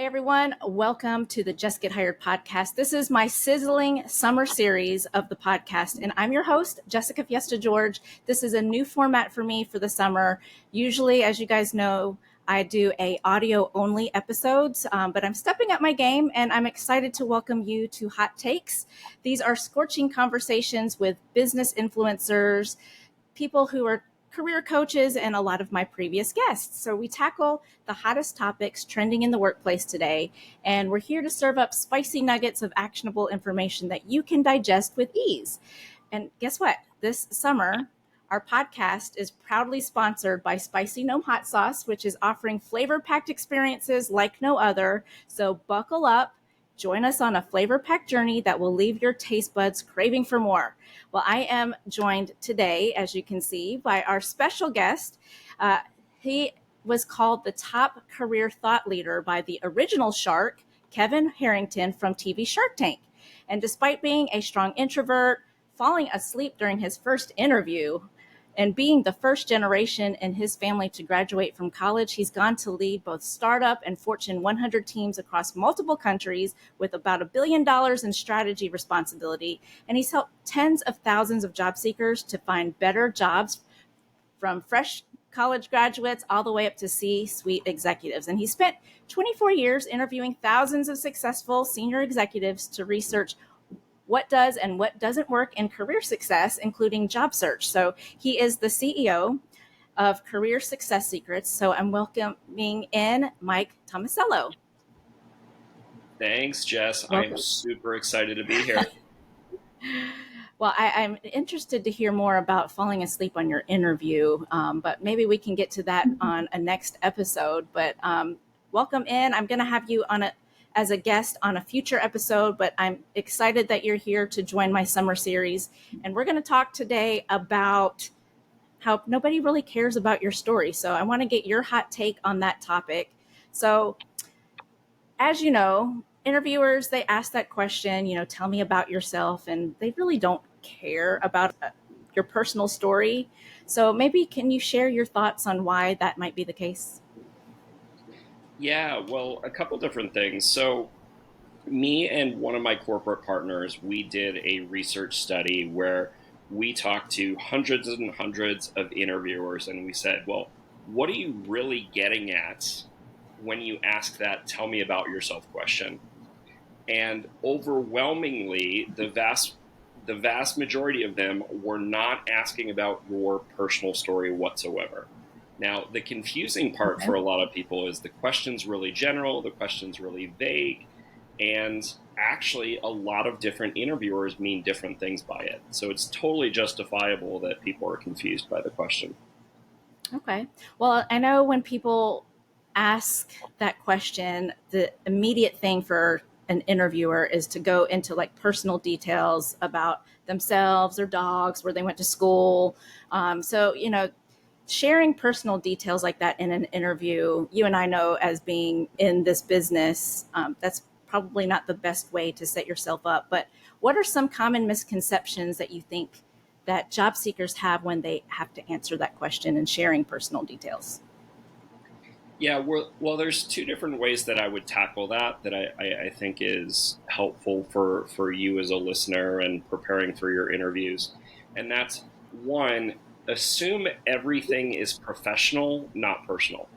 Hey everyone, welcome to the Jess Get Hired Podcast. This is my sizzling summer series of the podcast, and I'm your host, Jessica Fiesta George. This is a new format for me for the summer. Usually, as you guys know, I do a audio only episodes, but I'm stepping up my game, and I'm excited to welcome you to Hot Takes. These are scorching conversations with business influencers, people who are career coaches, and a lot of my previous guests. So we tackle the hottest topics trending in the workplace today, and we're here to serve up spicy nuggets of actionable information that you can digest with ease. And guess what? This summer, our podcast is proudly sponsored by Spicy Gnome Hot Sauce, which is offering flavor-packed experiences like no other. So buckle up. Join us on a flavor-packed journey that will leave your taste buds craving for more. Well, I am joined today, as you can see, by our special guest. He was called the top career thought leader by the original shark, Kevin Harrington from TV Shark Tank. And despite being a strong introvert, falling asleep during his first interview, and being the first generation in his family to graduate from college, he's gone to lead both startup and Fortune 100 teams across multiple countries with about $1 billion in strategy responsibility. And he's helped tens of thousands of job seekers to find better jobs, from fresh college graduates all the way up to C-suite executives. And he spent 24 years interviewing thousands of successful senior executives to research what does and what doesn't work in career success, including job search. So he is the CEO of Career Success Secrets. So I'm welcoming in Mike Tomasello. Thanks, Jess. Welcome. I'm super excited to be here. Well, I'm interested to hear more about falling asleep on your interview, but maybe we can get to that on a next episode. But welcome in. I'm going to have you on as a guest on a future episode, but I'm excited that you're here to join my summer series. And we're going to talk today about how nobody really cares about your story. So I want to get your hot take on that topic. So as you know, interviewers, they ask that question, tell me about yourself, and they really don't care about your personal story. So maybe can you share your thoughts on why that might be the case? Yeah, well, a couple different things. So me and one of my corporate partners, we did a research study where we talked to hundreds and hundreds of interviewers, and we said, well, what are you really getting at when you ask that tell me about yourself question? And overwhelmingly, the vast majority of them were not asking about your personal story whatsoever. Now, the confusing part for a lot of people is the question's really general, the question's really vague, and actually a lot of different interviewers mean different things by it. So it's totally justifiable that people are confused by the question. Okay. Well, I know when people ask that question, the immediate thing for an interviewer is to go into like personal details about themselves, their dogs, where they went to school. Sharing personal details like that in an interview, you and I know as being in this business, that's probably not the best way to set yourself up. But what are some common misconceptions that you think that job seekers have when they have to answer that question and sharing personal details? Yeah, well, there's two different ways that I would tackle that I think is helpful for you as a listener and preparing for your interviews. And that's one, assume everything is professional, not personal.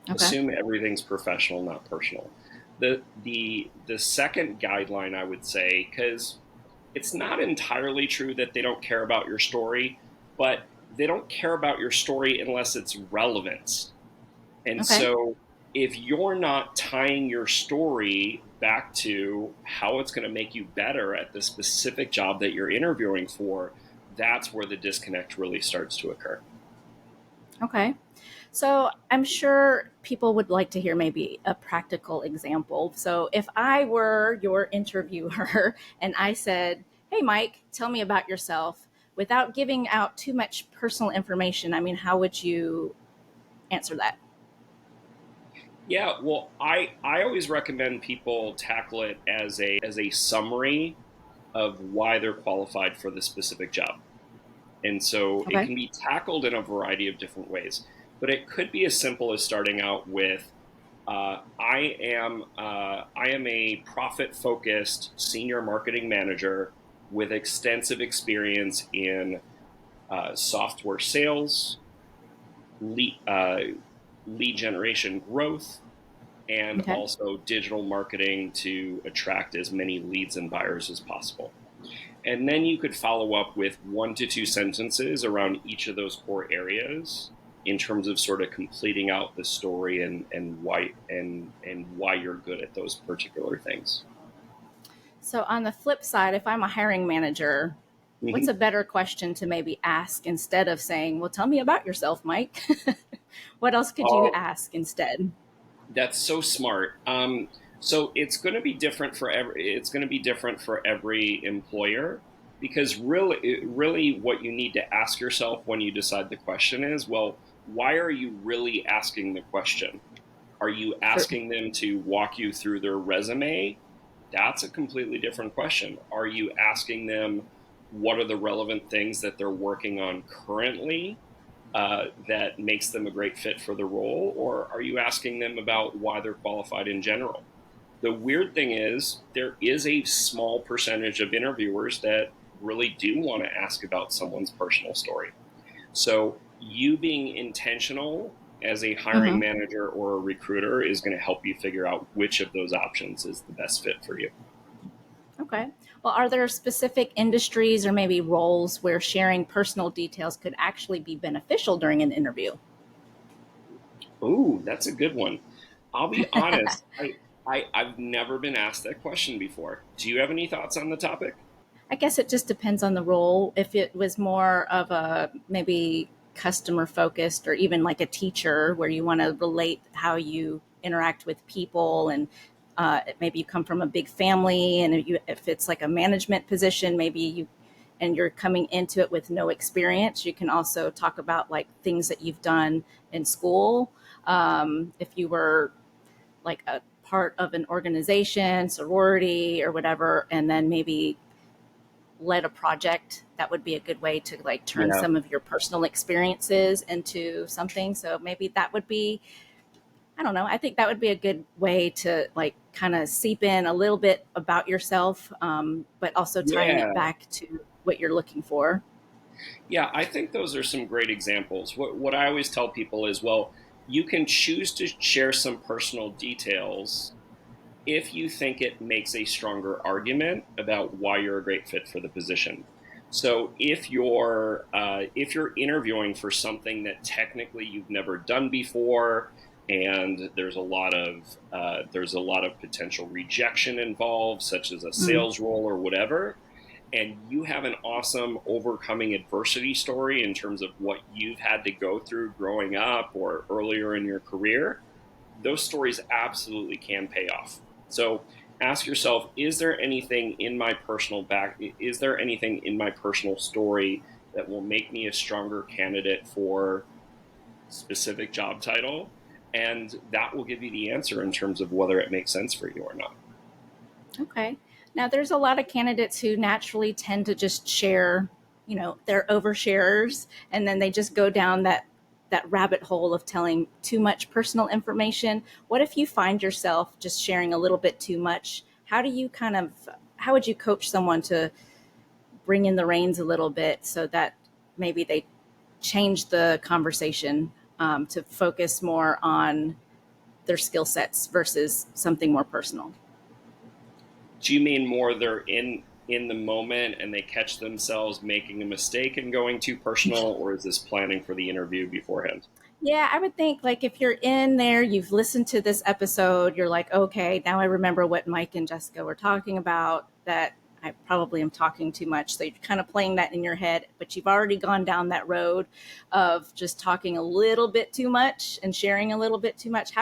Okay. Assume everything's professional, not personal. The second guideline I would say, because it's not entirely true that they don't care about your story, but they don't care about your story unless it's relevant. And so if you're not tying your story back to how it's going to make you better at the specific job that you're interviewing for, that's where the disconnect really starts to occur. Okay. So I'm sure people would like to hear maybe a practical example. So if I were your interviewer and I said, hey, Mike, tell me about yourself, without giving out too much personal information, how would you answer that? Yeah, well, I always recommend people tackle it as a summary of why they're qualified for the specific job. And so it can be tackled in a variety of different ways. But it could be as simple as starting out with, I am a profit-focused senior marketing manager with extensive experience in software sales, lead generation growth, and Okay. also digital marketing to attract as many leads and buyers as possible. And then you could follow up with 1 to 2 sentences around each of those core areas in terms of sort of completing out the story and why you're good at those particular things. So on the flip side, if I'm a hiring manager, what's Mm-hmm. a better question to maybe ask instead of saying, well, tell me about yourself, Mike? What else could you Oh, ask instead? that's so smart. So it's going to be different for every employer, because really what you need to ask yourself when you decide the question is, well, why are you really asking the question? Are you True. asking them to walk you through their resume? That's a completely different question. Are you asking them what are the relevant things that they're working on currently that makes them a great fit for the role? Or are you asking them about why they're qualified in general? The weird thing is, there is a small percentage of interviewers that really do want to ask about someone's personal story. So, you being intentional as a hiring Mm-hmm. manager or a recruiter is going to help you figure out which of those options is the best fit for you. Okay. Well, are there specific industries or maybe roles where sharing personal details could actually be beneficial during an interview? Ooh, that's a good one. I'll be honest, I've never been asked that question before. Do you have any thoughts on the topic? I guess it just depends on the role. If it was more of a maybe customer focused or even like a teacher where you want to relate how you interact with people and maybe you come from a big family and if it's like a management position, maybe you and you're coming into it with no experience, you can also talk about like things that you've done in school. If you were like a part of an organization, sorority or whatever, and then maybe led a project, that would be a good way to like turn Yeah. some of your personal experiences into something. So maybe that would be, I don't know, I think that would be a good way to like kind of seep in a little bit about yourself, but also tying it Yeah. back to what you're looking for. Yeah, I think those are some great examples. What I always tell people is, well, you can choose to share some personal details if you think it makes a stronger argument about why you're a great fit for the position. So if you're interviewing for something that technically you've never done before, and there's a lot of potential rejection involved, such as a Mm. sales role or whatever, and you have an awesome overcoming adversity story in terms of what you've had to go through growing up or earlier in your career, those stories absolutely can pay off. So ask yourself, is there anything in my personal story that will make me a stronger candidate for specific job title? And that will give you the answer in terms of whether it makes sense for you or not. Okay. Now, there's a lot of candidates who naturally tend to just share, you know, they're oversharers, and then they just go down that rabbit hole of telling too much personal information. What if you find yourself just sharing a little bit too much? How would you coach someone to bring in the reins a little bit so that maybe they change the conversation to focus more on their skill sets versus something more personal? Do you mean more they're in the moment and they catch themselves making a mistake and going too personal, or is this planning for the interview beforehand? Yeah, I would think like if you're in there, you've listened to this episode, you're like, okay, now I remember what Mike and Jessica were talking about, that I probably am talking too much. So you're kind of playing that in your head, but you've already gone down that road of just talking a little bit too much and sharing a little bit too much.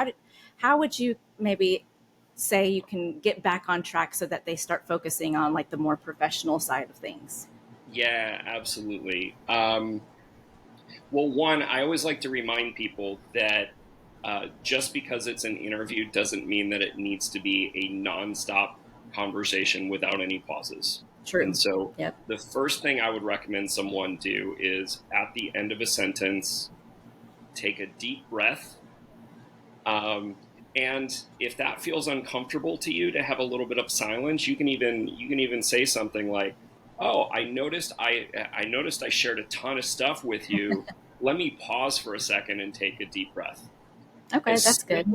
How would you maybe say you can get back on track so that they start focusing on like the more professional side of things? Yeah, absolutely. Well, one, I always like to remind people that just because it's an interview doesn't mean that it needs to be a nonstop conversation without any pauses. And True. so Yep. the first thing I would recommend someone do is at the end of a sentence, take a deep breath, um, And if that feels uncomfortable to you to have a little bit of silence, you can even say something like, "Oh, I noticed I shared a ton of stuff with you. Let me pause for a second and take a deep breath." Okay, that's good.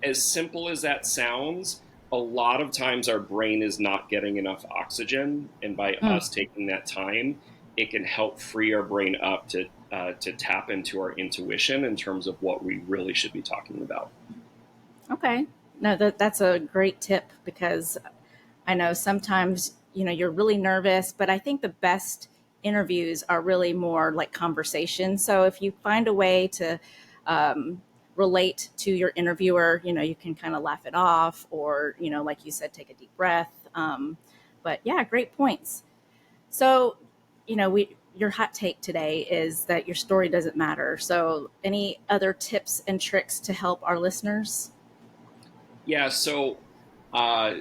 As simple as that sounds, a lot of times our brain is not getting enough oxygen, and by Mm, us taking that time, it can help free our brain up to tap into our intuition in terms of what we really should be talking about. okay. No, that's a great tip because I know sometimes, you're really nervous, but I think the best interviews are really more like conversation. So if you find a way to relate to your interviewer, you can kind of laugh it off or, like you said, take a deep breath. But yeah, great points. So, your hot take today is that your story doesn't matter. So any other tips and tricks to help our listeners? Yeah, uh,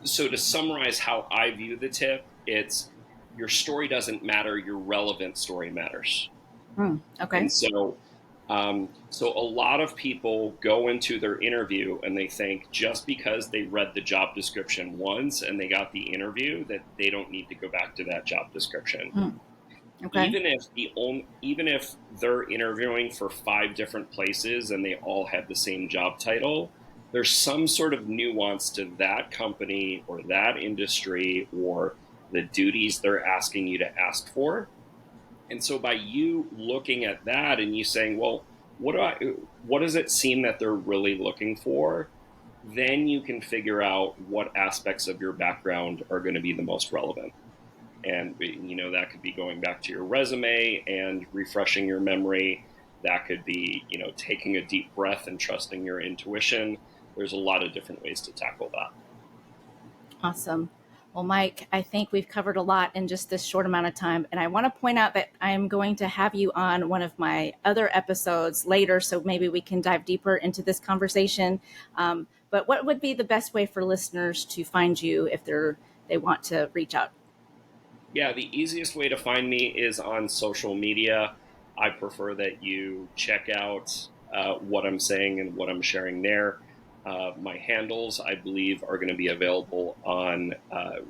so to summarize how I view the tip, it's your story doesn't matter, your relevant story matters. Okay. And so a lot of people go into their interview and they think just because they read the job description once and they got the interview that they don't need to go back to that job description. Okay. Even if they're interviewing for 5 different places and they all have the same job title, there's some sort of nuance to that company or that industry or the duties they're asking you to ask for. And so by you looking at that and you saying, well, what does it seem that they're really looking for? Then you can figure out what aspects of your background are going to be the most relevant. And that could be going back to your resume and refreshing your memory. That could be taking a deep breath and trusting your intuition. There's a lot of different ways to tackle that. Awesome. Well, Mike, I think we've covered a lot in just this short amount of time. And I want to point out that I'm going to have you on one of my other episodes later. So maybe we can dive deeper into this conversation. But what would be the best way for listeners to find you if they want to reach out? Yeah, the easiest way to find me is on social media. I prefer that you check out what I'm saying and what I'm sharing there. My handles, I believe, are going to be available on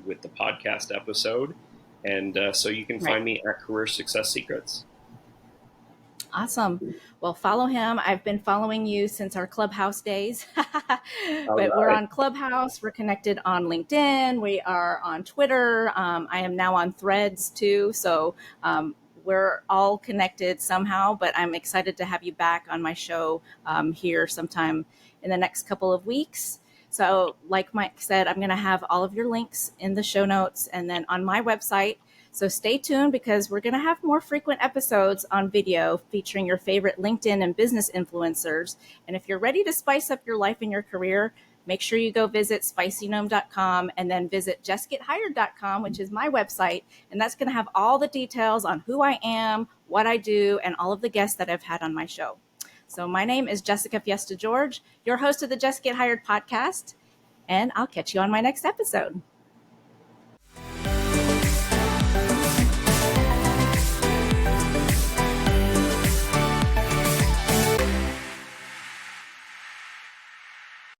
with the podcast episode, and so you can Right. find me at Career Success Secrets. Awesome. Well, follow him. I've been following you since our Clubhouse days. All But we're right. on Clubhouse. We're connected on LinkedIn. We are on Twitter. I am now on Threads too. So we're all connected somehow. But I'm excited to have you back on my show here sometime in the next couple of weeks. So, like Mike said, I'm going to have all of your links in the show notes and then on my website. So stay tuned because we're going to have more frequent episodes on video featuring your favorite LinkedIn and business influencers. And if you're ready to spice up your life and your career, make sure you go visit spicygnome.com and then visit jessgethired.com, which is my website. And that's going to have all the details on who I am, what I do, and all of the guests that I've had on my show. So my name is Jessica Fiesta George, your host of the Jess Get Hired podcast, and I'll catch you on my next episode.